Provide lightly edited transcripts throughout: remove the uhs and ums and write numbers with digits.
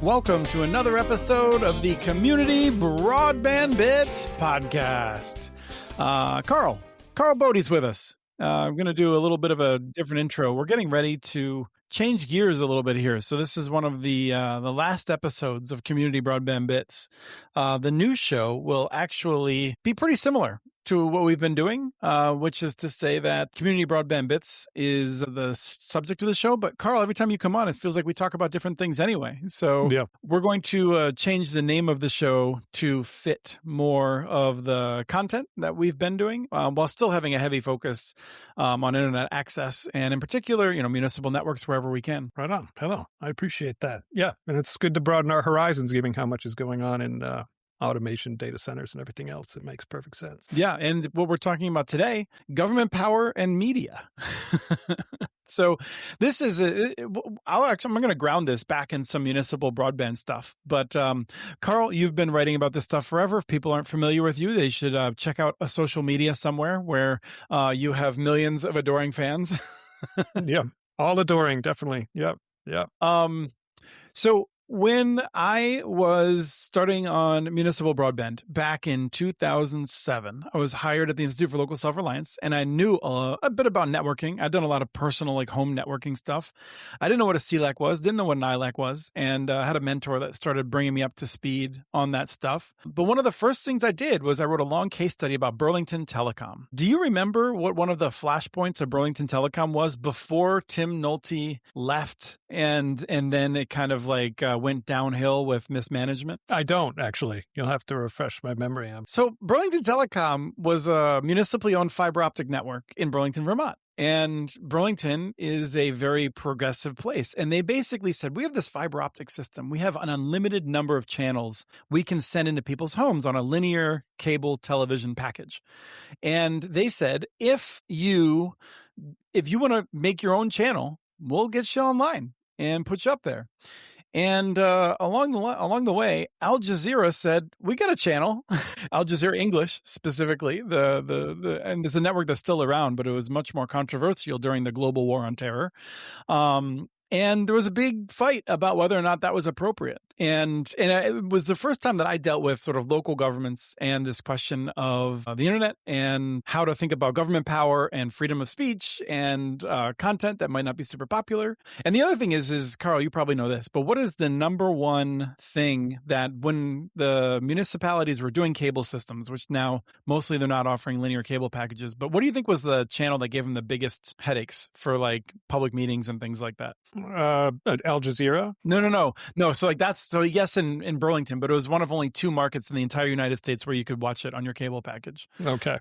Welcome to another episode of the Community Broadband Bits podcast. Karl Bode's with us. I'm going to do a little bit of a different intro. We're getting ready to change gears a little bit here. So this is one of the last episodes of Community Broadband Bits. The new show will actually be pretty similar to what we've been doing, which is to say that Community Broadband Bits is the subject of the show. But Karl, every time you come on, it feels like we talk about different things anyway. So we're going to change the name of the show to fit more of the content that we've been doing, while still having a heavy focus on internet access and in particular, municipal networks wherever we can. Right on. Hello. I appreciate that. Yeah. And it's good to broaden our horizons, given how much is going on in automation, data centers, and everything else. It makes perfect sense. Yeah. And what we're talking about today, government power and media. So this is, I'm going to ground this back in some municipal broadband stuff. But Karl, you've been writing about this stuff forever. If people aren't familiar with you, they should check out a social media somewhere where you have millions of adoring fans. Yeah. All adoring. Definitely. Yep. Yeah. So when I was starting on municipal broadband back in 2007, I was hired at the Institute for Local Self-Reliance, and I knew a bit about networking. I'd done a lot of personal, home networking stuff. I didn't know what a CLAC was, didn't know what an ILAC was, and I had a mentor that started bringing me up to speed on that stuff. But one of the first things I did was I wrote a long case study about Burlington Telecom. Do you remember what one of the flashpoints of Burlington Telecom was before Tim Nolte left, and then it kind of went downhill with mismanagement? I don't, actually. You'll have to refresh my memory. So Burlington Telecom was a municipally owned fiber optic network in Burlington, Vermont. And Burlington is a very progressive place. And they basically said, we have this fiber optic system. We have an unlimited number of channels we can send into people's homes on a linear cable television package. And they said, if you want to make your own channel, we'll get you online and put you up there. And along the way, Al Jazeera said, we got a channel, Al Jazeera English specifically, and it's a network that's still around, but it was much more controversial during the global war on terror. And there was a big fight about whether or not that was appropriate. And it was the first time that I dealt with sort of local governments and this question of the internet and how to think about government power and freedom of speech and content that might not be super popular. And the other thing is, Karl, you probably know this, but what is the number one thing that when the municipalities were doing cable systems, which now mostly they're not offering linear cable packages, but what do you think was the channel that gave them the biggest headaches for public meetings and things like that? Al Jazeera? No. So yes, in Burlington, but it was one of only two markets in the entire United States where you could watch it on your cable package. Okay.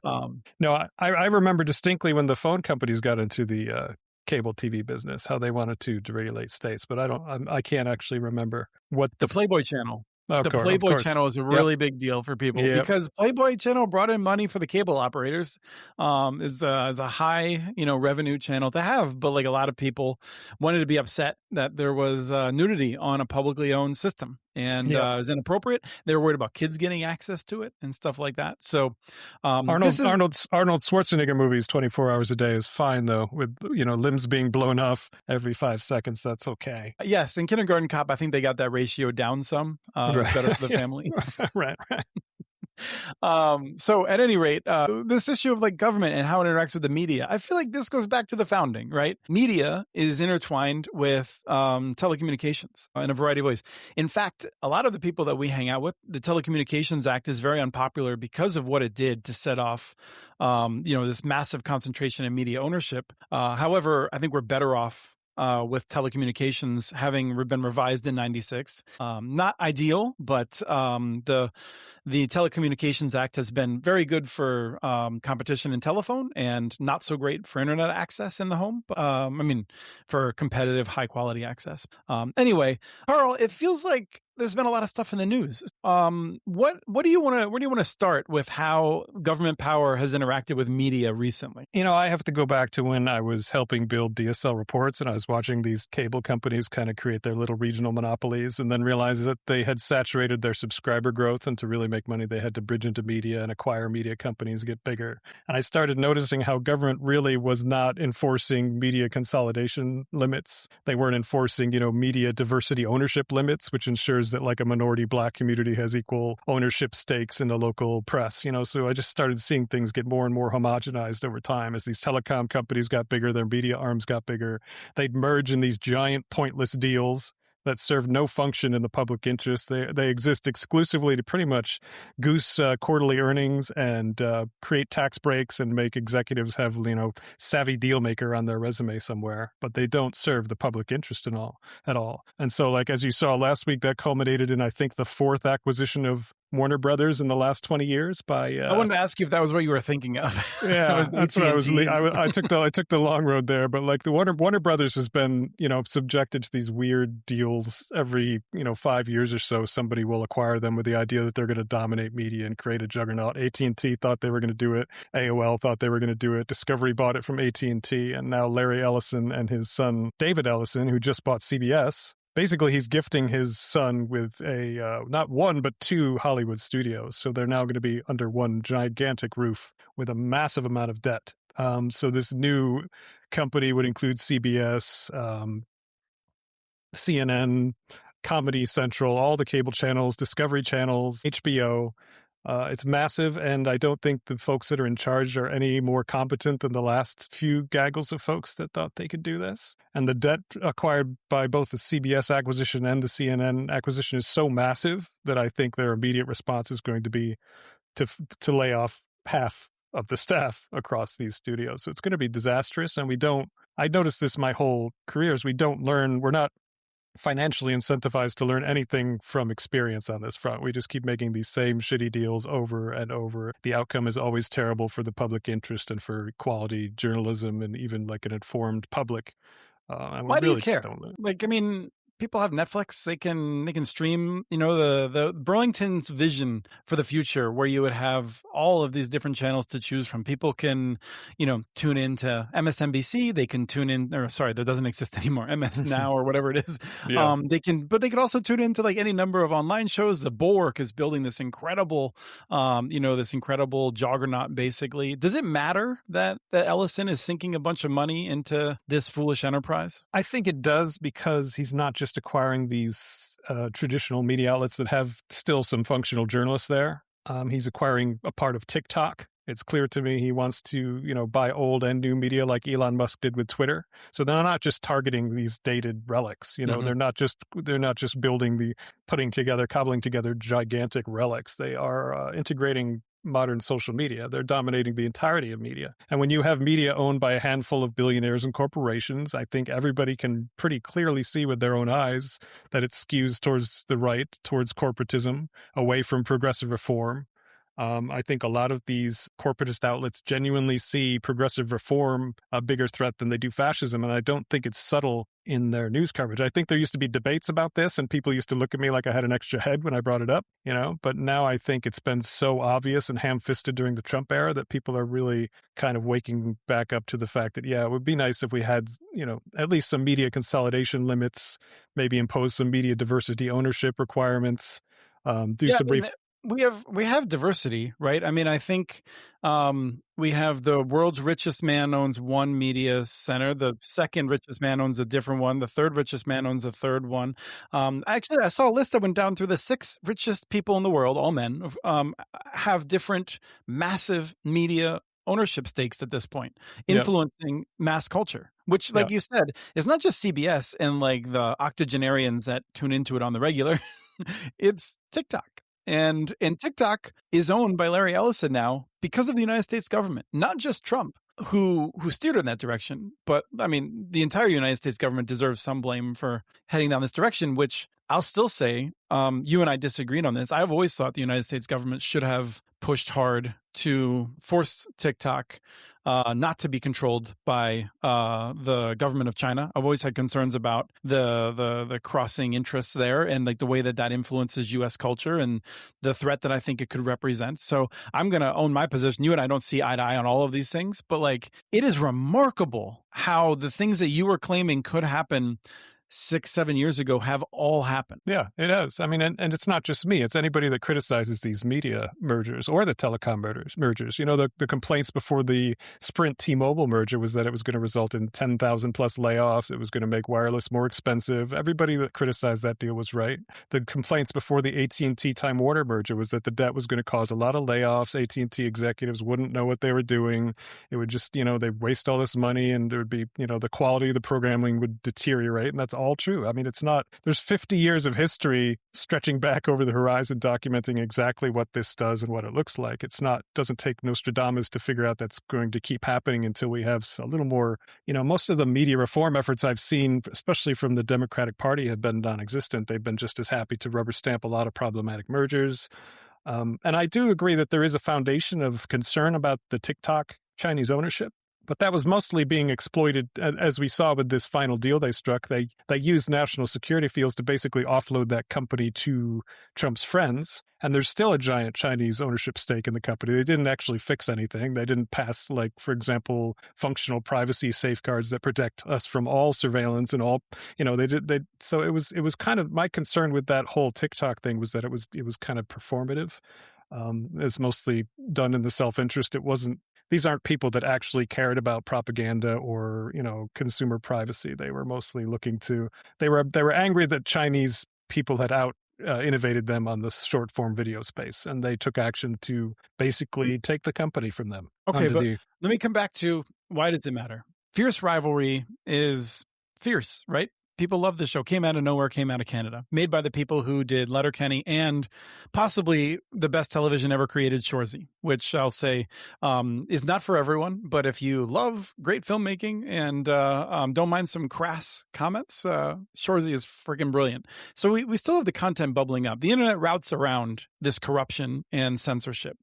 No, I remember distinctly when the phone companies got into the cable TV business, how they wanted to deregulate states, but I can't actually remember what the Playboy channel. Playboy channel is a really big deal for people because Playboy channel brought in money for the cable operators. Is a high, revenue channel to have, but a lot of people wanted to be upset that there was nudity on a publicly owned system. And it was inappropriate. They were worried about kids getting access to it and stuff like that. So Arnold Schwarzenegger movies 24 hours a day is fine, though, with limbs being blown off every 5 seconds. That's okay. Yes, in Kindergarten Cop, I think they got that ratio down some. It's better for the family. Right. So at any rate, this issue of government and how it interacts with the media, I feel like this goes back to the founding, right? Media is intertwined with telecommunications in a variety of ways. In fact, a lot of the people that we hang out with, the Telecommunications Act is very unpopular because of what it did to set off, this massive concentration in media ownership. However, I think we're better off with telecommunications having been revised in 96. Not ideal, but the Telecommunications Act has been very good for competition in telephone and not so great for internet access in the home. For competitive, high-quality access. Anyway, Karl, it feels like there's been a lot of stuff in the news. What do you want to where do you want to start with how government power has interacted with media recently? I have to go back to when I was helping build DSL reports and I was watching these cable companies kind of create their little regional monopolies and then realize that they had saturated their subscriber growth, and to really make money, they had to bridge into media and acquire media companies, get bigger. And I started noticing how government really was not enforcing media consolidation limits. They weren't enforcing, media diversity ownership limits, which ensures that like a minority Black community has equal ownership stakes in the local press. So I just started seeing things get more and more homogenized over time. As these telecom companies got bigger, their media arms got bigger. They'd merge in these giant pointless deals that serve no function in the public interest. They exist exclusively to pretty much goose quarterly earnings and create tax breaks and make executives have, savvy deal maker on their resume somewhere, but they don't serve the public interest at all. And so, like, as you saw last week, that culminated in, I think, the fourth acquisition of Warner Brothers in the last 20 years by I wanted to ask you if that was what you were thinking of. Yeah, that's what I was. I took the long road there, but like the Warner Brothers has been, subjected to these weird deals every, 5 years or so. Somebody will acquire them with the idea that they're going to dominate media and create a juggernaut. AT&T thought they were going to do it. AOL thought they were going to do it. Discovery bought it from AT&T, and now Larry Ellison and his son David Ellison, who just bought CBS. Basically, he's gifting his son with a not one, but two Hollywood studios. So they're now going to be under one gigantic roof with a massive amount of debt. So this new company would include CBS, CNN, Comedy Central, all the cable channels, Discovery channels, HBO. It's massive, and I don't think the folks that are in charge are any more competent than the last few gaggles of folks that thought they could do this. And the debt acquired by both the CBS acquisition and the CNN acquisition is so massive that I think their immediate response is going to be to lay off half of the staff across these studios. So it's going to be disastrous, and I noticed this my whole career, is we're not financially incentivized to learn anything from experience on this front. We just keep making these same shitty deals over and over. The outcome is always terrible for the public interest and for quality journalism and even like an informed public. And Why do you care? People have Netflix. They can stream. The Burlington's vision for the future, where you would have all of these different channels to choose from. People can, tune into MSNBC. They can tune in, that doesn't exist anymore. MS Now or whatever it is. Yeah. They could also tune into like any number of online shows. The Bulwark is building this incredible, juggernaut. Basically, does it matter that Ellison is sinking a bunch of money into this foolish enterprise? I think it does, because he's not just acquiring these traditional media outlets that have still some functional journalists there. He's acquiring a part of TikTok. It's clear to me he wants to, buy old and new media like Elon Musk did with Twitter. So they're not just targeting these dated relics. Mm-hmm. They're not just cobbling together gigantic relics. They are integrating modern social media. They're dominating the entirety of media. And when you have media owned by a handful of billionaires and corporations, I think everybody can pretty clearly see with their own eyes that it skews towards the right, towards corporatism, away from progressive reform. I think a lot of these corporatist outlets genuinely see progressive reform a bigger threat than they do fascism, and I don't think it's subtle in their news coverage. I think there used to be debates about this, and people used to look at me like I had an extra head when I brought it up, but now I think it's been so obvious and ham-fisted during the Trump era that people are really kind of waking back up to the fact that, it would be nice if we had, at least some media consolidation limits, maybe impose some media diversity ownership requirements, We have diversity, right? I think we have the world's richest man owns one media center. The second richest man owns a different one. The third richest man owns a third one. Actually, I saw a list that went down through the 6 richest people in the world, all men, have different massive media ownership stakes at this point, influencing mass culture, which, like you said, is not just CBS and like the octogenarians that tune into it on the regular. It's TikTok. And TikTok is owned by Larry Ellison now because of the United States government, not just Trump, who steered in that direction. But the entire United States government deserves some blame for heading down this direction, which I'll still say, you and I disagreed on this. I've always thought the United States government should have pushed hard to force TikTok not to be controlled by the government of China. I've always had concerns about the crossing interests there, and like the way that influences U.S. culture and the threat that I think it could represent. So I'm going to own my position. You and I don't see eye to eye on all of these things, but like it is remarkable how the things that you were claiming could happen 6-7 years ago have all happened. Yeah, it has. I mean, and it's not just me. It's anybody that criticizes these media mergers or the telecom mergers. You know, the complaints before the Sprint T-Mobile merger was that it was going to result in 10,000 plus layoffs. It was going to make wireless more expensive. Everybody that criticized that deal was right. The complaints before the AT&T Time Warner merger was that the debt was going to cause a lot of layoffs. AT&T executives wouldn't know what they were doing. It would just, they'd waste all this money, and there would be, the quality of the programming would deteriorate. And that's all true. I mean, it's not, there's 50 years of history stretching back over the horizon documenting exactly what this does and what it looks like. It's not, doesn't take Nostradamus to figure out that's going to keep happening until we have a little more, most of the media reform efforts I've seen, especially from the Democratic Party, have been non-existent. They've been just as happy to rubber stamp a lot of problematic mergers. And I do agree that there is a foundation of concern about the TikTok Chinese ownership. But that was mostly being exploited, as we saw with this final deal they struck. They used national security fields to basically offload that company to Trump's friends. And there's still a giant Chinese ownership stake in the company. They didn't actually fix anything. They didn't pass, like, for example, functional privacy safeguards that protect us from all surveillance and all, so it was kind of, my concern with that whole TikTok thing was that it was kind of performative. It's mostly done in the self-interest. These aren't people that actually cared about propaganda or, consumer privacy. They were mostly they were angry that Chinese people had innovated them on the short form video space, and they took action to basically take the company from them. Okay, but let me come back to, why does it matter? Fierce rivalry is fierce, right? People love this show. Came out of nowhere, came out of Canada. Made by the people who did Letterkenny and possibly the best television ever created, Shoresy, which I'll say is not for everyone. But if you love great filmmaking and don't mind some crass comments, Shoresy is freaking brilliant. So we still have the content bubbling up. The internet routes around this corruption and censorship.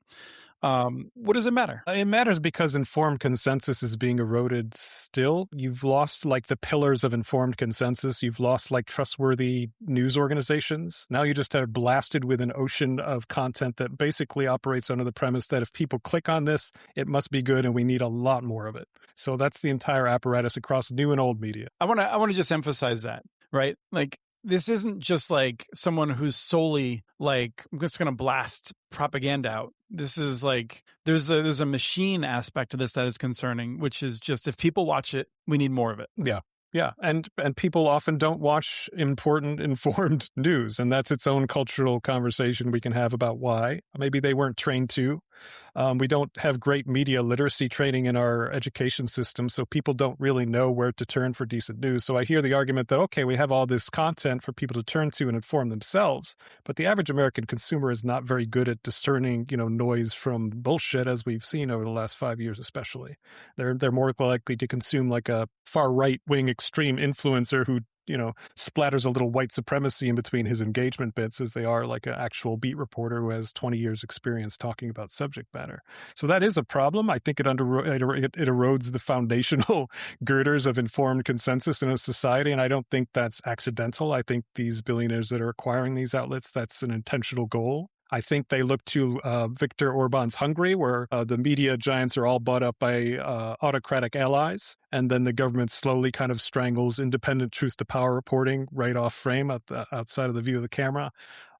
What does it matter? It matters because informed consensus is being eroded still. You've lost like the pillars of informed consensus. You've lost like trustworthy news organizations. Now you just are blasted with an ocean of content that basically operates under the premise that if people click on this, it must be good and we need a lot more of it. So that's the entire apparatus across new and old media. I want to just emphasize that, right? Like, this isn't just like someone who's solely like, I'm just going to blast propaganda out. This is like, there's a machine aspect to this that is concerning, which is just, if people watch it, we need more of it. Yeah. Yeah. And people often don't watch important, informed news. And that's its own cultural conversation we can have about why. Maybe they weren't trained to. We don't have great media literacy training in our education system, so people don't really know where to turn for decent news. So I hear the argument that, okay, we have all this content for people to turn to and inform themselves, but the average American consumer is not very good at discerning, noise from bullshit, as we've seen over the last 5 years especially. They're more likely to consume like a far right-wing extreme influencer who splatters a little white supremacy in between his engagement bits as they are like an actual beat reporter who has 20 years experience talking about subject matter. So that is a problem. I think it erodes the foundational girders of informed consensus in a society, and I don't think that's accidental. I think these billionaires that are acquiring these outlets, that's an intentional goal. I think they look to Viktor Orban's Hungary, where the media giants are all bought up by autocratic allies, and then the government slowly kind of strangles independent truth-to-power reporting right off frame outside of the view of the camera.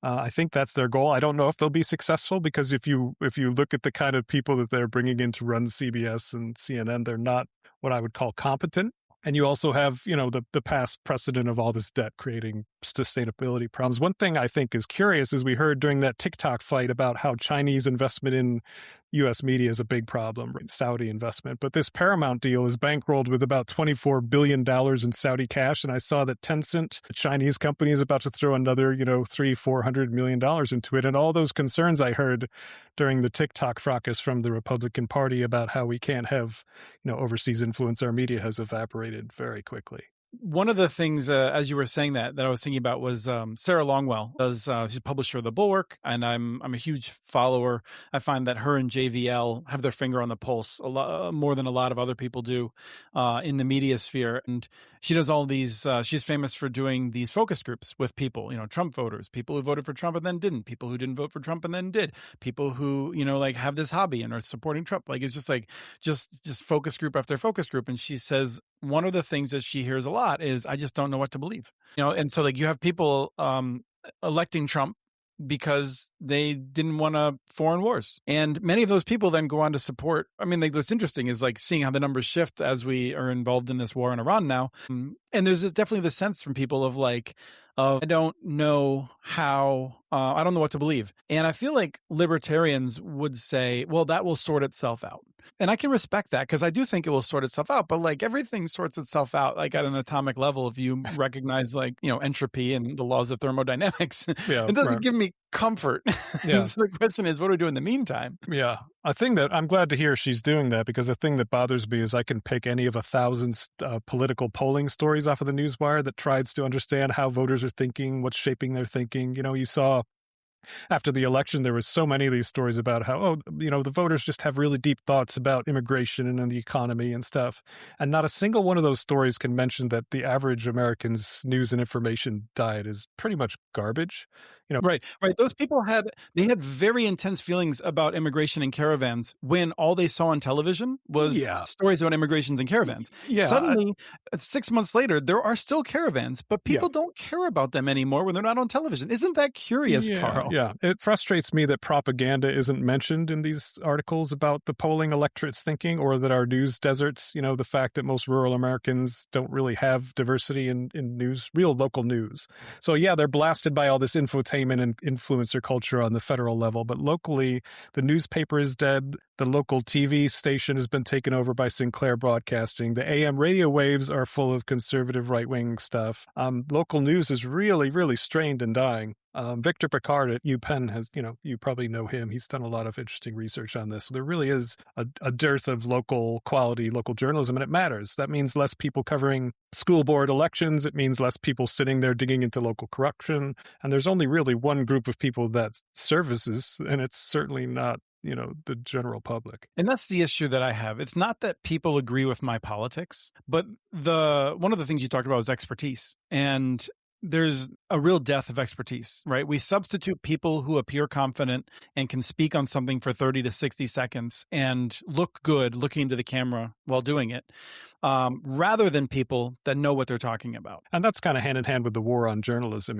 I think that's their goal. I don't know if they'll be successful, because if you look at the kind of people that they're bringing in to run CBS and CNN, they're not what I would call competent. And you also have, the past precedent of all this debt creating sustainability problems. One thing I think is curious is we heard during that TikTok fight about how Chinese investment in U.S. media is a big problem, right? Saudi investment. But this Paramount deal is bankrolled with about $24 billion in Saudi cash. And I saw that Tencent, a Chinese company, is about to throw another, $300-400 million into it. And all those concerns I heard during the TikTok fracas from the Republican Party about how we can't have, overseas influence our media has evaporated very quickly. One of the things, as you were saying that I was thinking about was Sarah Longwell. She's a publisher of The Bulwark, and I'm a huge follower. I find that her and JVL have their finger on the pulse a lot more than a lot of other people do in the media sphere. And she does all these. She's famous for doing these focus groups with people, Trump voters, people who voted for Trump and then didn't, people who didn't vote for Trump and then did, people who like have this hobby and are supporting Trump. Like it's just like just focus group after focus group. And she says one of the things that she hears a lot is, I just don't know what to believe. And so like you have people electing Trump because they didn't want foreign wars. And many of those people then go on to support. I mean, what's interesting is like seeing how the numbers shift as we are involved in this war in Iran now. And there's definitely the sense from people of I don't know how, I don't know what to believe. And I feel like libertarians would say, well, that will sort itself out. And I can respect that because I do think it will sort itself out. But like everything sorts itself out like at an atomic level if you recognize entropy and the laws of thermodynamics. Yeah, it doesn't give me comfort. Yeah. So the question is, what do we do in the meantime? Yeah. A thing that I'm glad to hear she's doing that, because the thing that bothers me is I can pick any of 1,000 political polling stories off of the newswire that tries to understand how voters are thinking, what's shaping their thinking. You saw after the election, there was so many of these stories about how, the voters just have really deep thoughts about immigration and the economy and stuff. And not a single one of those stories can mention that the average American's news and information diet is pretty much garbage. Right. Those people had very intense feelings about immigration and caravans when all they saw on television was stories about immigrations and caravans. Yeah. Suddenly, 6 months later, there are still caravans, but people don't care about them anymore when they're not on television. Isn't that curious, Karl? Yeah. It frustrates me that propaganda isn't mentioned in these articles about the polling electorate's thinking, or that our news deserts, the fact that most rural Americans don't really have diversity in news, real local news. So yeah, they're blasted by all this infotainment and influencer culture on the federal level, but locally, the newspaper is dead. The local TV station has been taken over by Sinclair Broadcasting. The AM radio waves are full of conservative right-wing stuff. Local news is really, really strained and dying. Victor Pickard at UPenn has, you probably know him. He's done a lot of interesting research on this. There really is a dearth of local quality, local journalism, and it matters. That means less people covering school board elections. It means less people sitting there digging into local corruption. And there's only really one group of people that services, and it's certainly not the general public. And that's the issue that I have. It's not that people agree with my politics, but one of the things you talked about was expertise. And there's a real death of expertise, right? We substitute people who appear confident and can speak on something for 30 to 60 seconds and look good looking into the camera while doing it, rather than people that know what they're talking about. And that's kind of hand in hand with the war on journalism.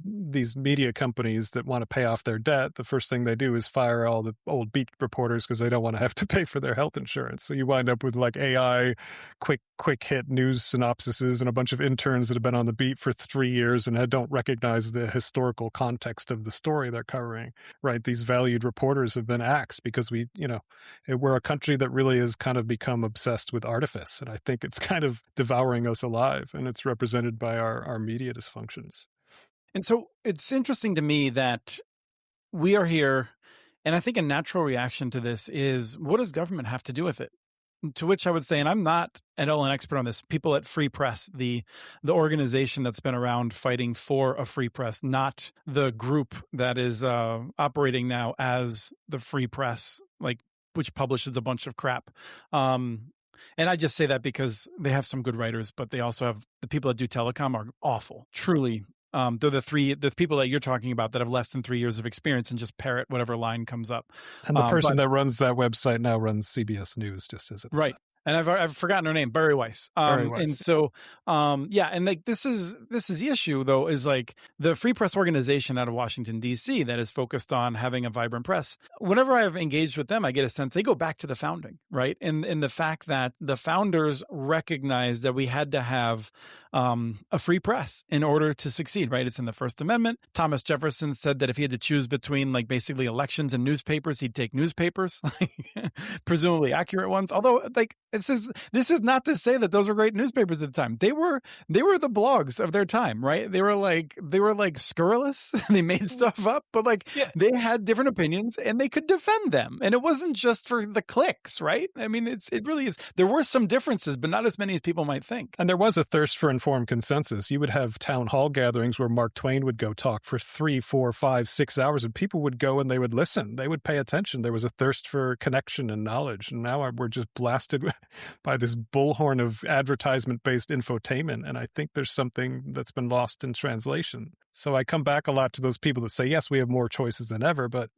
These media companies that want to pay off their debt, the first thing they do is fire all the old beat reporters because they don't want to have to pay for their health insurance. So you wind up with like AI, quick hit news synopsises and a bunch of interns that have been on the beat for 3 years and don't recognize the historical context of the story they're covering, right? These valued reporters have been axed because we're a country that really has kind of become obsessed with artifice. And I think it's kind of devouring us alive, and it's represented by our media dysfunctions. And so it's interesting to me that we are here, and I think a natural reaction to this is, what does government have to do with it? To which I would say, and I'm not at all an expert on this, people at Free Press, the organization that's been around fighting for a free press, not the group that is operating now as the Free Press, which publishes a bunch of crap. And I just say that because they have some good writers, but they also have the people that do telecom are awful, truly. They're the people that you're talking about that have less than 3 years of experience and just parrot whatever line comes up. And the person that runs that website now runs CBS News, just as it right. And I've forgotten her name, Barry Weiss. And so, and this is the issue though, is like the Free Press organization out of Washington, D.C. that is focused on having a vibrant press. Whenever I've engaged with them, I get a sense they go back to the founding, right? And the fact that the founders recognized that we had to have a free press in order to succeed, right? It's in the First Amendment. Thomas Jefferson said that if he had to choose between basically elections and newspapers, he'd take newspapers, presumably accurate ones. Although This is not to say that those were great newspapers at the time. They were the blogs of their time, right? They were like scurrilous. They made stuff up, but like Yeah. they had different opinions and they could defend them. And it wasn't just for the clicks, right? I mean, it really is. There were some differences, but not as many as people might think. And there was a thirst for informed consensus. You would have town hall gatherings where Mark Twain would go talk for 3, 4, 5, 6 hours, and people would go and they would listen. They would pay attention. There was a thirst for connection and knowledge. And now we're just blasted by this bullhorn of advertisement-based infotainment. And I think there's something that's been lost in translation. So I come back a lot to those people that say, yes, we have more choices than ever, but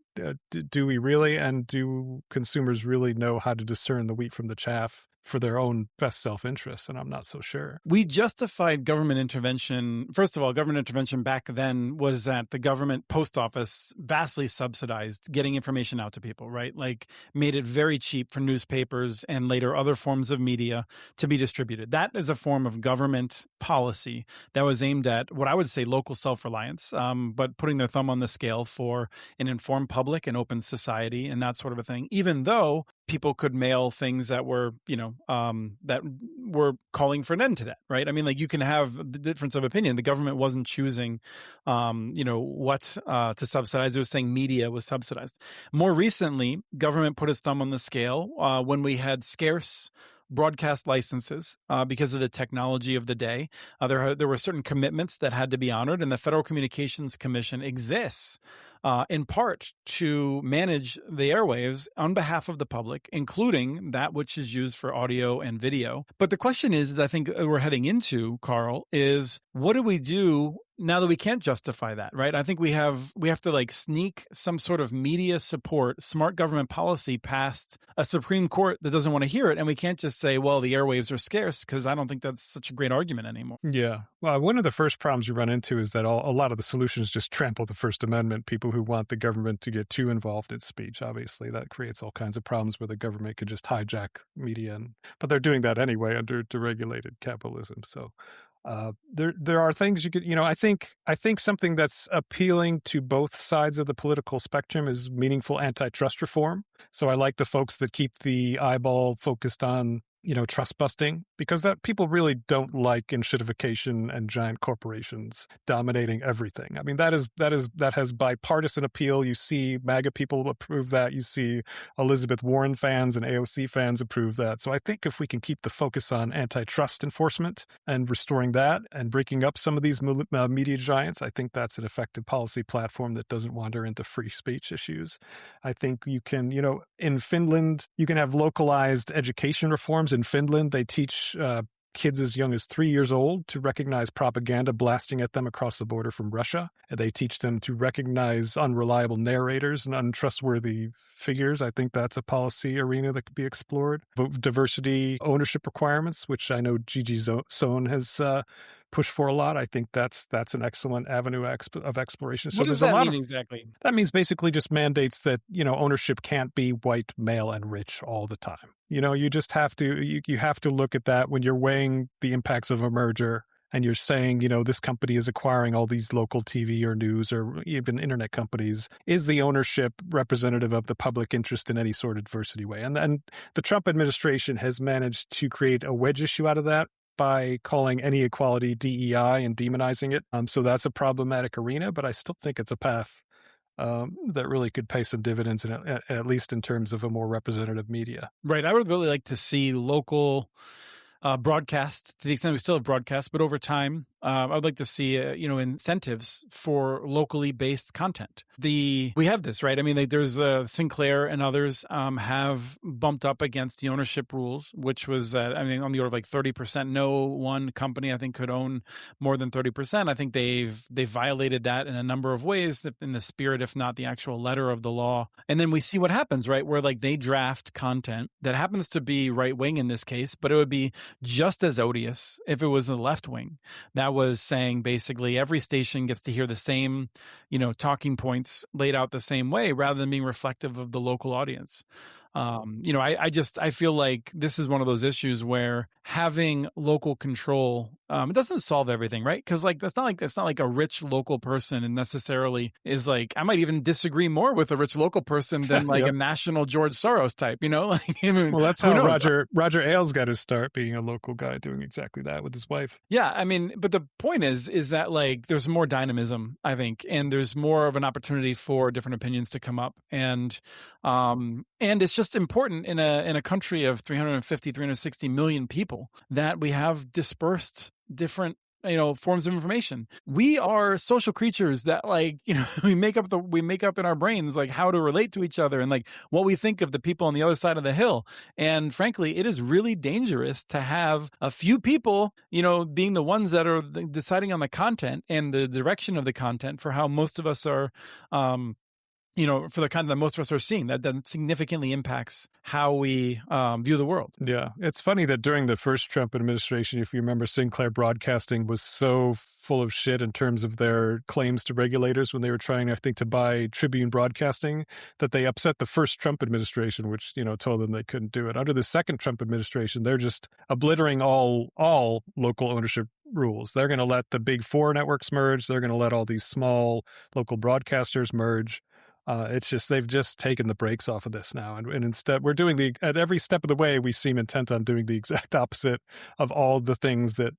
do we really? And do consumers really know how to discern the wheat from the chaff for their own best self-interest? And I'm not so sure. We justified government intervention. First of all, government intervention back then was that the government post office vastly subsidized getting information out to people, right? Like made it very cheap for newspapers and later other forms of media to be distributed. That is a form of government policy that was aimed at what I would say local self-reliance, but putting their thumb on the scale for an informed public and open society and that sort of a thing, even though people could mail things that were, that were calling for an end to that, right? I mean, like you can have the difference of opinion. The government wasn't choosing, what to subsidize. It was saying media was subsidized. More recently, government put its thumb on the scale when we had scarce broadcast licenses because of the technology of the day. There were certain commitments that had to be honored, and the Federal Communications Commission exists in part to manage the airwaves on behalf of the public, including that which is used for audio and video. But the question is I think we're heading into, Karl, is what do we do now that we can't justify that, right? I think we have to like sneak some sort of media support, smart government policy past a Supreme Court that doesn't want to hear it. And we can't just say, well, the airwaves are scarce, because I don't think that's such a great argument anymore. Yeah. Well, one of the first problems you run into is that a lot of the solutions just trample the First Amendment. People who want the government to get too involved in speech, obviously, that creates all kinds of problems where the government could just hijack media. But they're doing that anyway under deregulated capitalism. So there are things you could, I think something that's appealing to both sides of the political spectrum is meaningful antitrust reform. So I like the folks that keep the eyeball focused on, trust busting, because that people really don't like enshittification and giant corporations dominating everything. I mean, that has bipartisan appeal. You see MAGA people approve that. You see Elizabeth Warren fans and AOC fans approve that. So I think if we can keep the focus on antitrust enforcement and restoring that and breaking up some of these media giants, I think that's an effective policy platform that doesn't wander into free speech issues. I think you can, in Finland, you can have localized education reforms. In Finland, they teach kids as young as 3 years old to recognize propaganda blasting at them across the border from Russia. And they teach them to recognize unreliable narrators and untrustworthy figures. I think that's a policy arena that could be explored. Diversity ownership requirements, which I know Gigi Sohn has pushed for a lot. I think that's an excellent avenue of exploration. So what does that mean exactly? That means basically just mandates that, ownership can't be white, male, and rich all the time. You just have to, you have to look at that when you're weighing the impacts of a merger and you're saying, this company is acquiring all these local TV or news or even internet companies. Is the ownership representative of the public interest in any sort of diversity way? And the Trump administration has managed to create a wedge issue out of that by calling any equality DEI and demonizing it. So that's a problematic arena, but I still think it's a path that really could pay some dividends, at least in terms of a more representative media. Right. I would really like to see local broadcast, to the extent we still have broadcast, but over time, I'd like to see, incentives for locally based content. We have this, right? I mean, there's Sinclair and others have bumped up against the ownership rules, which was, on the order of like 30%. No one company, I think, could own more than 30%. I think they've violated that in a number of ways, in the spirit, if not the actual letter of the law. And then we see what happens, right? Where like they draft content that happens to be right wing in this case, but it would be just as odious if it was the left wing. That was saying basically every station gets to hear the same, talking points laid out the same way rather than being reflective of the local audience. I feel like this is one of those issues where having local control It doesn't solve everything, right? Because like that's not like a rich local person and necessarily is like I might even disagree more with a rich local person than like a Yep. national George Soros type, you know? Like I mean, Well, that's who how knows? Roger Ailes got his start, being a local guy doing exactly that with his wife. Yeah, I mean, but the point is that like there's more dynamism, I think, and there's more of an opportunity for different opinions to come up, and it's just important in a country of 350, 360 million people that we have dispersed different forms of information. We are social creatures that like we make up in our brains like how to relate to each other and like what we think of the people on the other side of the hill. And frankly, it is really dangerous to have a few people, being the ones that are deciding on the content and the direction of the content for how most of us are, for the content that most of us are seeing. That significantly impacts how we view the world. Yeah. It's funny that during the first Trump administration, if you remember, Sinclair Broadcasting was so full of shit in terms of their claims to regulators when they were trying, I think, to buy Tribune Broadcasting, that they upset the first Trump administration, which, told them they couldn't do it. Under the second Trump administration, they're just obliterating all local ownership rules. They're going to let the big four networks merge. They're going to let all these small local broadcasters merge. It's just they've just taken the brakes off of this now, and instead we're doing at every step of the way we seem intent on doing the exact opposite of all the things that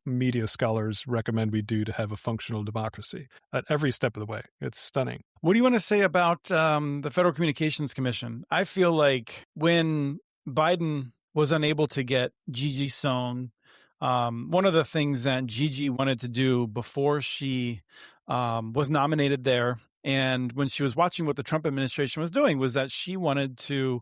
media scholars recommend we do to have a functional democracy. At every step of the way, it's stunning. What do you want to say about the Federal Communications Commission? I feel like when Biden was unable to get Gigi Sohn, one of the things that Gigi wanted to do before she was nominated there, and when she was watching what the Trump administration was doing, was that she wanted to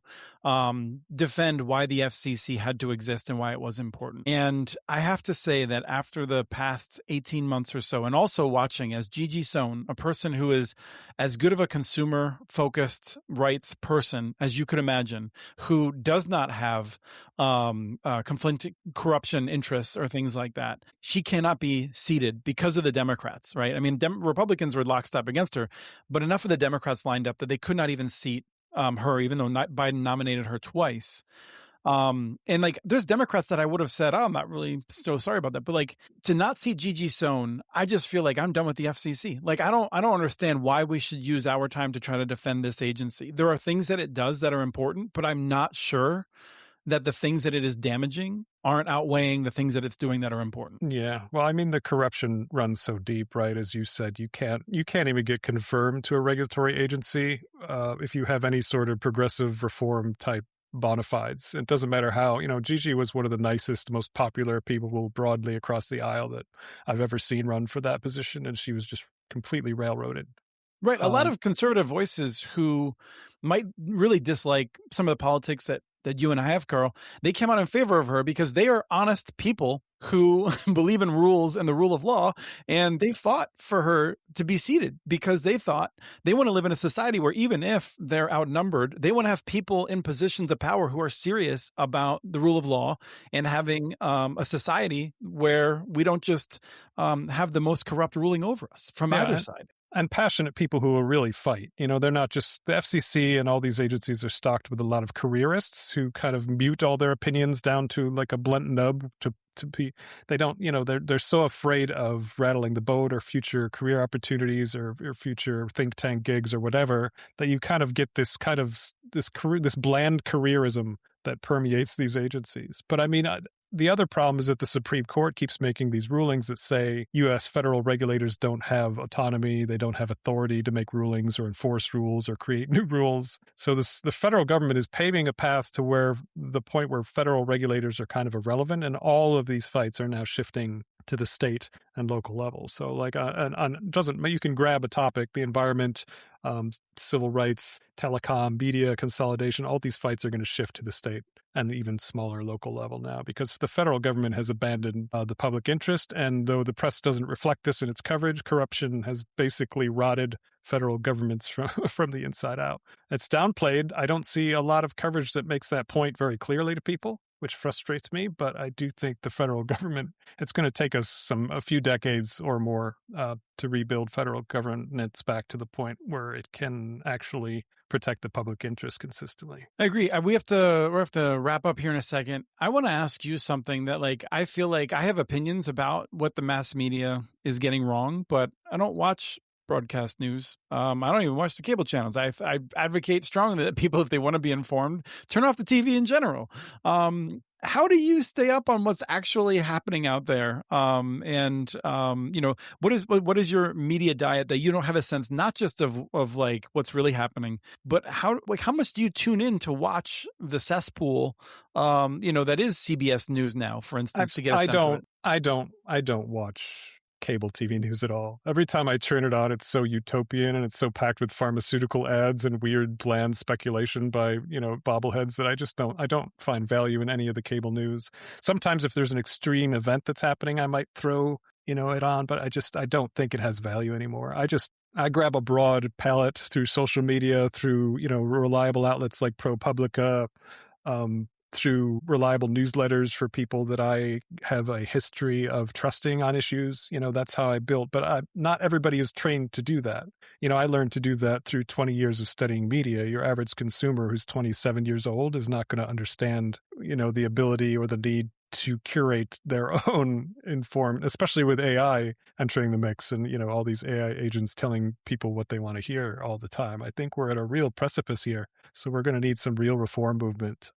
defend why the FCC had to exist and why it was important. And I have to say that after the past 18 months or so, and also watching as Gigi Sohn, a person who is as good of a consumer-focused rights person as you could imagine, who does not have conflicting corruption interests or things like that, she cannot be seated because of the Democrats, right? I mean, Republicans were lockstep against her, but enough of the Democrats lined up that they could not even seat her, even though Biden nominated her twice. And like, there's Democrats that I would have said, oh, I'm not really so sorry about that. But like, to not see Gigi Sohn, I just feel like I'm done with the FCC. Like, I don't understand why we should use our time to try to defend this agency. There are things that it does that are important, but I'm not sure that the things that it is damaging aren't outweighing the things that it's doing that are important. Yeah. Well, I mean, the corruption runs so deep, right? As you said, you can't even get confirmed to a regulatory agency if you have any sort of progressive reform type bona fides. It doesn't matter how, Gigi was one of the nicest, most popular people broadly across the aisle that I've ever seen run for that position. And she was just completely railroaded. Right. A lot of conservative voices who might really dislike some of the politics that you and I have, Karl, they came out in favor of her because they are honest people who believe in rules and the rule of law. And they fought for her to be seated because they thought they want to live in a society where even if they're outnumbered, they want to have people in positions of power who are serious about the rule of law and having a society where we don't just have the most corrupt ruling over us from either side. And passionate people who will really fight. They're not just the FCC, and all these agencies are stocked with a lot of careerists who kind of mute all their opinions down to like a blunt nub to be. They don't, they're so afraid of rattling the boat or future career opportunities or future think tank gigs or whatever, that you kind of get this bland careerism that permeates these agencies. But I mean, the other problem is that the Supreme Court keeps making these rulings that say U.S. federal regulators don't have autonomy, they don't have authority to make rulings or enforce rules or create new rules. So the federal government is paving a path to where the point where federal regulators are kind of irrelevant, and all of these fights are now shifting to the state and local level. So like you can grab a topic, the environment, civil rights, telecom, media, consolidation, all these fights are going to shift to the state and even smaller local level now, because the federal government has abandoned the public interest. And though the press doesn't reflect this in its coverage, corruption has basically rotted federal governments from the inside out. It's downplayed. I don't see a lot of coverage that makes that point very clearly to people, which frustrates me. But I do think the federal government, it's going to take us a few decades or more to rebuild federal governance back to the point where it can actually protect the public interest consistently. I agree. We have to wrap up here in a second. I want to ask you something that like I feel like I have opinions about what the mass media is getting wrong, but I don't watch broadcast news. I don't even watch the cable channels. I advocate strongly that people, if they want to be informed, turn off the TV in general. How do you stay up on what's actually happening out there? What is your media diet that you don't have a sense not just of like what's really happening, but how much do you tune in to watch the cesspool? That is CBS News now, for instance, to get a sense of it. I don't watch cable TV news at all. Every time I turn it on, it's so utopian and it's so packed with pharmaceutical ads and weird, bland speculation by, bobbleheads that I don't find value in any of the cable news. Sometimes if there's an extreme event that's happening, I might throw, it on, but I don't think it has value anymore. I grab a broad palette through social media, through, reliable outlets like ProPublica, through reliable newsletters for people that I have a history of trusting on issues. That's how I built. But not everybody is trained to do that. I learned to do that through 20 years of studying media. Your average consumer who's 27 years old is not going to understand, the ability or the need to curate their own informed, especially with AI entering the mix and, all these AI agents telling people what they want to hear all the time. I think we're at a real precipice here. So we're going to need some real reform movement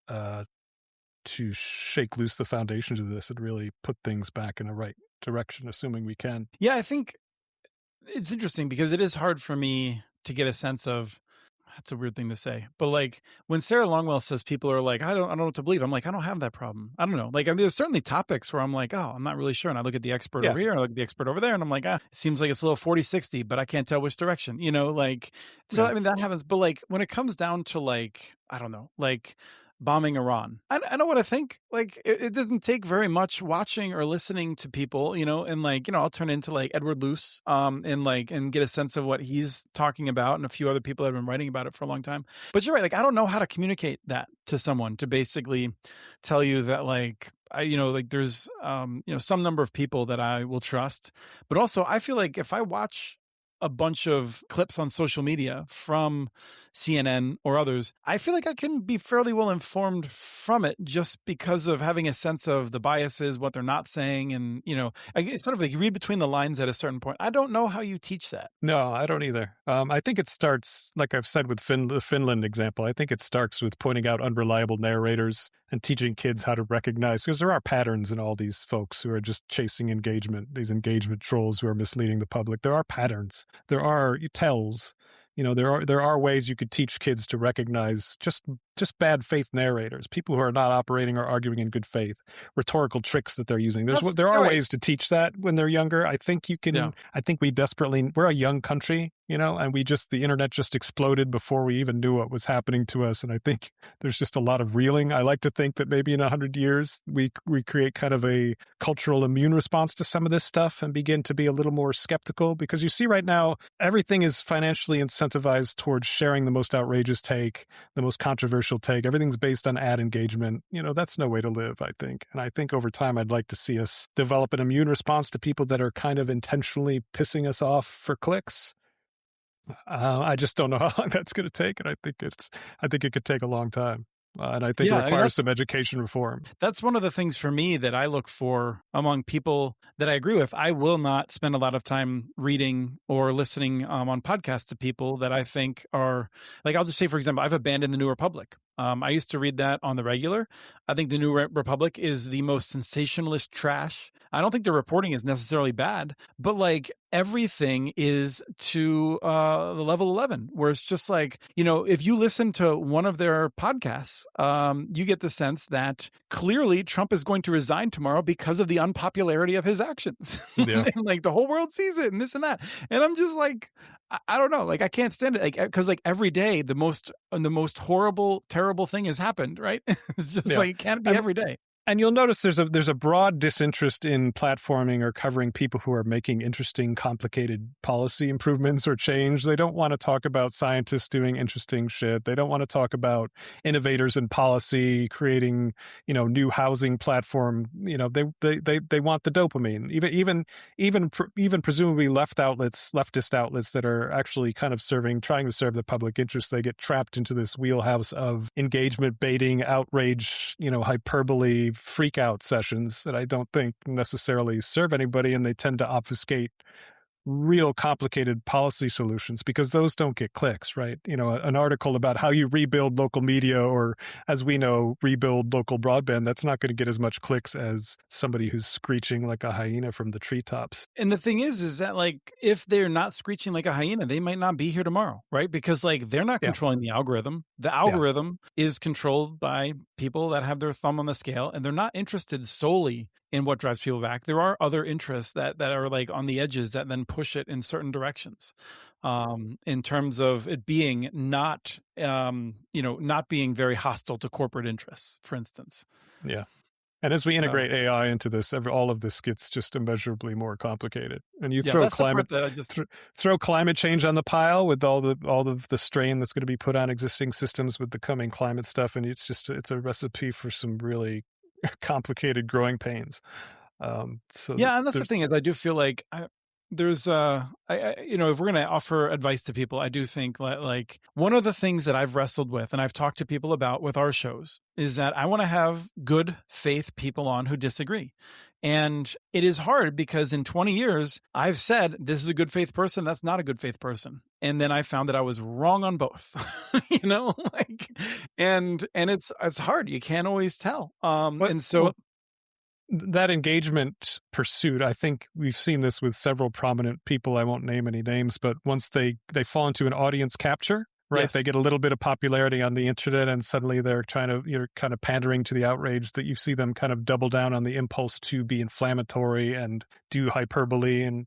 to shake loose the foundations of this and really put things back in the right direction, assuming we can. Yeah, I think it's interesting because it is hard for me to get a sense of. That's a weird thing to say, but like when Sarah Longwell says people are like, I don't know what to believe. I'm like, I don't have that problem. I don't know. Like, there's certainly topics where I'm like, oh, I'm not really sure. And I look at the expert over here and I look at the expert over there and I'm like, it seems like it's a little 40-60, but I can't tell which direction, I mean, that happens. But like when it comes down to like, I don't know, like bombing Iran. I know what I think. Like, it doesn't take very much watching or listening to people, and like, I'll turn into like Edward Luce, and get a sense of what he's talking about and a few other people that have been writing about it for a long time. But you're right. Like, I don't know how to communicate that to someone to basically tell you that like, there's, some number of people that I will trust. But also I feel like if I watch a bunch of clips on social media from CNN or others, I feel like I can be fairly well informed from it just because of having a sense of the biases, what they're not saying. And, it's sort of like you read between the lines at a certain point. I don't know how you teach that. No, I don't either. I think it starts, like I've said with the Finland example, I think it starts with pointing out unreliable narrators and teaching kids how to recognize, because there are patterns in all these folks who are just chasing engagement, these engagement trolls who are misleading the public. There are patterns. There are tells. There are ways you could teach kids to recognize just bad faith narrators, people who are not operating or arguing in good faith, rhetorical tricks that they're using. There are ways to teach that when they're younger. I think you can. Yeah. I think we're a young country, and the internet just exploded before we even knew what was happening to us. And I think there's just a lot of reeling. I like to think that maybe in 100 years we create kind of a cultural immune response to some of this stuff and begin to be a little more skeptical, because you see right now everything is financially incentivized towards sharing the most outrageous take, the most controversial take. Everything's based on ad engagement. That's no way to live, I think. And I think over time, I'd like to see us develop an immune response to people that are kind of intentionally pissing us off for clicks. I just don't know how long that's going to take. And I think it could take a long time. And I think it requires some education reform. That's one of the things for me that I look for among people that I agree with. I will not spend a lot of time reading or listening on podcasts to people that I think are, like, I'll just say, for example, I've abandoned the New Republic. I used to read that on the regular. I think the New Republic is the most sensationalist trash. I don't think the reporting is necessarily bad, but like everything is to the level 11, where it's just like, if you listen to one of their podcasts, you get the sense that clearly Trump is going to resign tomorrow because of the unpopularity of his actions. Yeah. And like the whole world sees it and this and that. And I'm just like, I don't know. Like, I can't stand it. Like, because like every day, the most horrible, terrible thing has happened, right? It's just like, it can't be every day. And you'll notice there's a broad disinterest in platforming or covering people who are making interesting, complicated policy improvements or change. They don't want to talk about scientists doing interesting shit. They don't want to talk about innovators in policy creating, new housing platform. They want the dopamine. Even presumably leftist outlets that are actually kind of trying to serve the public interest. They get trapped into this wheelhouse of engagement baiting, outrage, hyperbole, freak out sessions that I don't think necessarily serve anybody, and they tend to obfuscate real complicated policy solutions because those don't get clicks, right? An article about how you rebuild local media or, as we know, rebuild local broadband, that's not going to get as much clicks as somebody who's screeching like a hyena from the treetops. And the thing is that if they're not screeching like a hyena, they might not be here tomorrow, right? Because they're not controlling the algorithm. The algorithm is controlled by people that have their thumb on the scale, and they're not interested solely in what drives people back. There are other interests that are on the edges that then push it in certain directions. In terms of it being not being very hostile to corporate interests, for instance. Yeah. And as we integrate AI into this, all of this gets just immeasurably more complicated. And you throw throw climate change on the pile with all of the strain that's going to be put on existing systems with the coming climate stuff, and it's a recipe for some really complicated growing pains. And that's the thing is, I do feel like there's if we're going to offer advice to people, I do think one of the things that I've wrestled with and I've talked to people about with our shows is that I want to have good faith people on who disagree. And it is hard because in 20 years, I've said, this is a good faith person. That's not a good faith person. And then I found that I was wrong on both, and it's hard. You can't always tell. That engagement pursuit, I think we've seen this with several prominent people. I won't name any names, but once they fall into an audience capture, right? Yes. They get a little bit of popularity on the internet and suddenly they're kind of pandering to the outrage that you see them kind of double down on the impulse to be inflammatory and do hyperbole. And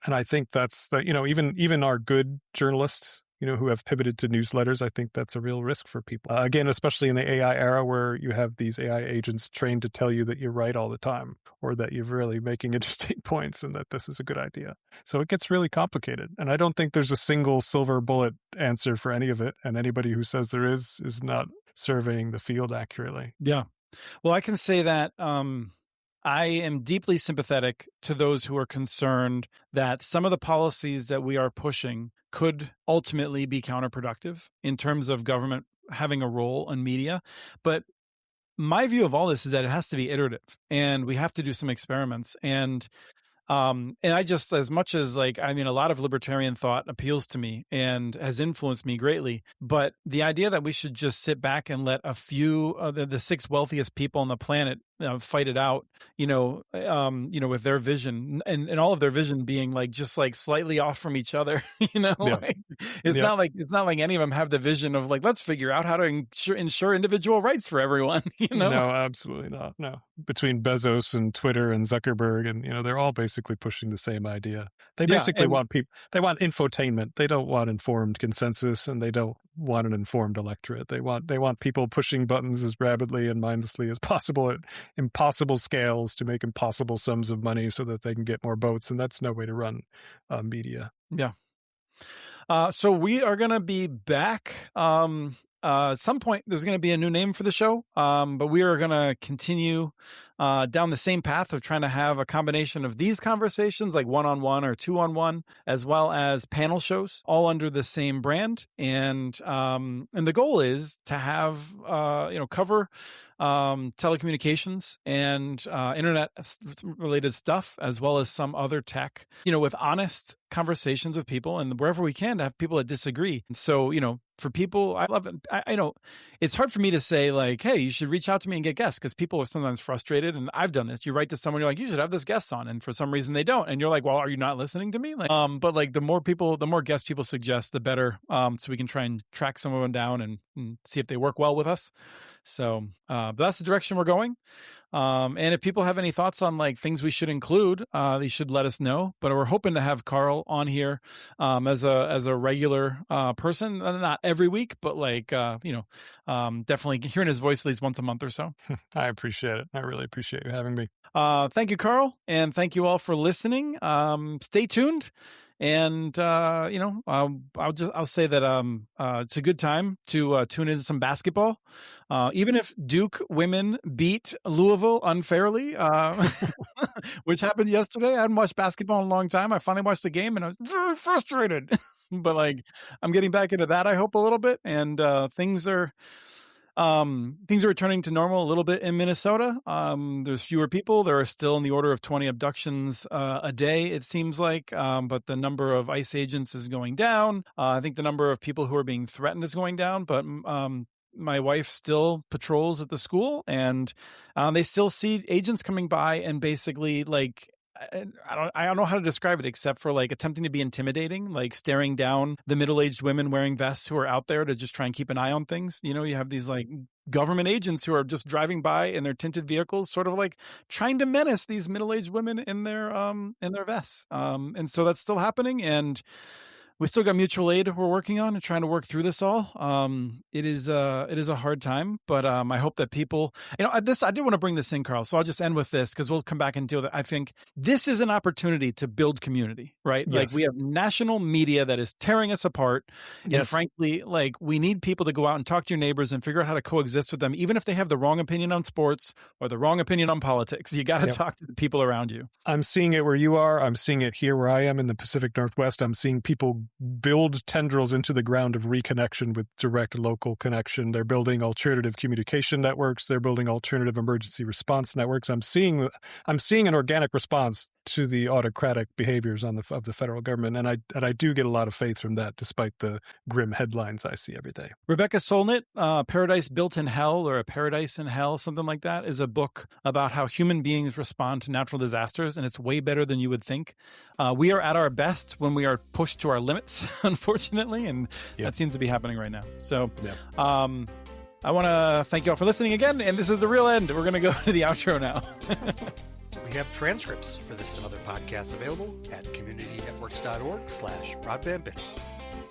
I think that's that, even our good journalists, who have pivoted to newsletters, I think that's a real risk for people. Again, especially in the AI era where you have these AI agents trained to tell you that you're right all the time or that you're really making interesting points and that this is a good idea. So it gets really complicated. And I don't think there's a single silver bullet answer for any of it. And anybody who says there is not surveying the field accurately. Yeah. Well, I can say that I am deeply sympathetic to those who are concerned that some of the policies that we are pushing could ultimately be counterproductive in terms of government having a role in media. But my view of all this is that it has to be iterative and we have to do some experiments. And I just, as much as a lot of libertarian thought appeals to me and has influenced me greatly, but the idea that we should just sit back and let a few the 6 wealthiest people on the planet fight it out, with their vision and all of their vision being just slightly off from each other, it's not like any of them have the vision of let's figure out how to ensure individual rights for everyone, No, absolutely not. No, between Bezos and Twitter and Zuckerberg and, they're all basically pushing the same idea. They basically want infotainment. They don't want informed consensus and they don't want an informed electorate. They want people pushing buttons as rapidly and mindlessly as possible at impossible scales to make impossible sums of money so that they can get more votes. And that's no way to run media. Yeah. So we are going to be back. At some point, there's going to be a new name for the show, but we are going to continue down the same path of trying to have a combination of these conversations, like one-on-one or two-on-one, as well as panel shows, all under the same brand. And the goal is to have cover telecommunications and internet-related stuff, as well as some other tech, with honest conversations with people, and wherever we can to have people that disagree. And so, for people, I love it. I know it's hard for me to say hey, you should reach out to me and get guests, because people are sometimes frustrated. And I've done this. You write to someone, you're like, you should have this guest on. And for some reason they don't. And you're like, well, are you not listening to me? But the more guests people suggest, the better. So we can try and track some of them down and see if they work well with us. So, But that's the direction we're going. And if people have any thoughts on like things we should include, they should let us know. But we're hoping to have Karl on here as a regular person, not every week, but like definitely hearing his voice at least once a month or so. I appreciate it. I really appreciate you having me. Thank you, Karl, and thank you all for listening. Stay tuned. And I'll say that it's a good time to tune into some basketball. Even if Duke women beat Louisville unfairly, which happened yesterday. I hadn't watched basketball in a long time. I finally watched the game and I was very frustrated. But like, I'm getting back into that, I hope, a little bit. And things are returning to normal a little bit in Minnesota. There's fewer people. There are still in the order of 20 abductions a day, it seems like. But the number of ICE agents is going down. I think the number of people who are being threatened is going down. But my wife still patrols at the school, and they still see agents coming by and basically like, I don't know how to describe it except for like attempting to be intimidating, like staring down the middle-aged women wearing vests who are out there to just try and keep an eye on things. You know, you have these like government agents who are just driving by in their tinted vehicles, sort of like trying to menace these middle-aged women in their vests. And so that's still happening, and we still got mutual aid we're working on and trying to work through this all. It is a hard time, but I hope that people, I did want to bring this in, Karl. So I'll just end with this because we'll come back and deal with it. I think this is an opportunity to build community, right? Yes. Like we have national media that is tearing us apart. Yes. And frankly, like we need people to go out and talk to your neighbors and figure out how to coexist with them, even if they have the wrong opinion on sports or the wrong opinion on politics. You got to talk to the people around you. I'm seeing it where you are. I'm seeing it here where I am in the Pacific Northwest. I'm seeing people build tendrils into the ground of reconnection with direct local connection. They're building alternative communication networks. They're building alternative emergency response networks. I'm seeing an organic response to the autocratic behaviors of the federal government, and I do get a lot of faith from that, despite the grim headlines I see every day. Rebecca Solnit, Paradise Built in Hell, or A Paradise in Hell, something like that, is a book about how human beings respond to natural disasters, and it's way better than you would think. We are at our best when we are pushed to our limits, unfortunately, and that seems to be happening right now. So I want to thank you all for listening again, and this is the real end. We're going to go to the outro now. We have transcripts for this and other podcasts available at communitynetworks.org/broadbandbits.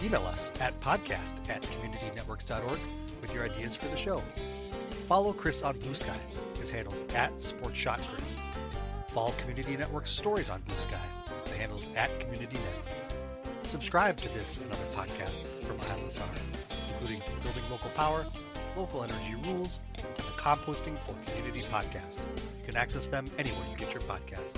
Email us at podcast@communitynetworks.org with your ideas for the show. Follow Chris on Blue Sky. His handle's @SportsShotChris. Follow Community Network's stories on Blue Sky. The handle's @CommunityNet. Subscribe to this and other podcasts from ILSR, including Building Local Power, Local Energy Rules, and the Composting for Community podcast. You can access them anywhere you get your podcasts.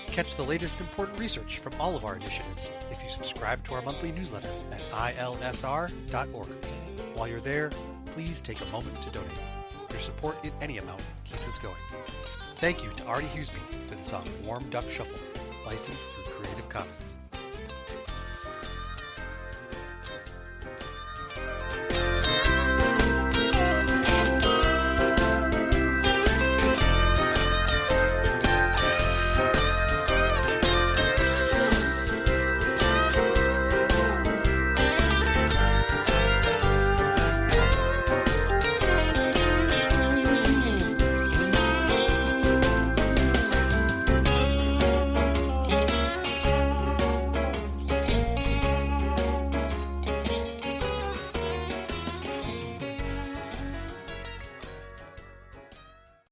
Catch the latest important research from all of our initiatives if you subscribe to our monthly newsletter at ilsr.org. While you're there, please take a moment to donate. Your support in any amount keeps us going. Thank you to Artie Hughesby for the song Warm Duck Shuffle, licensed through Creative Commons.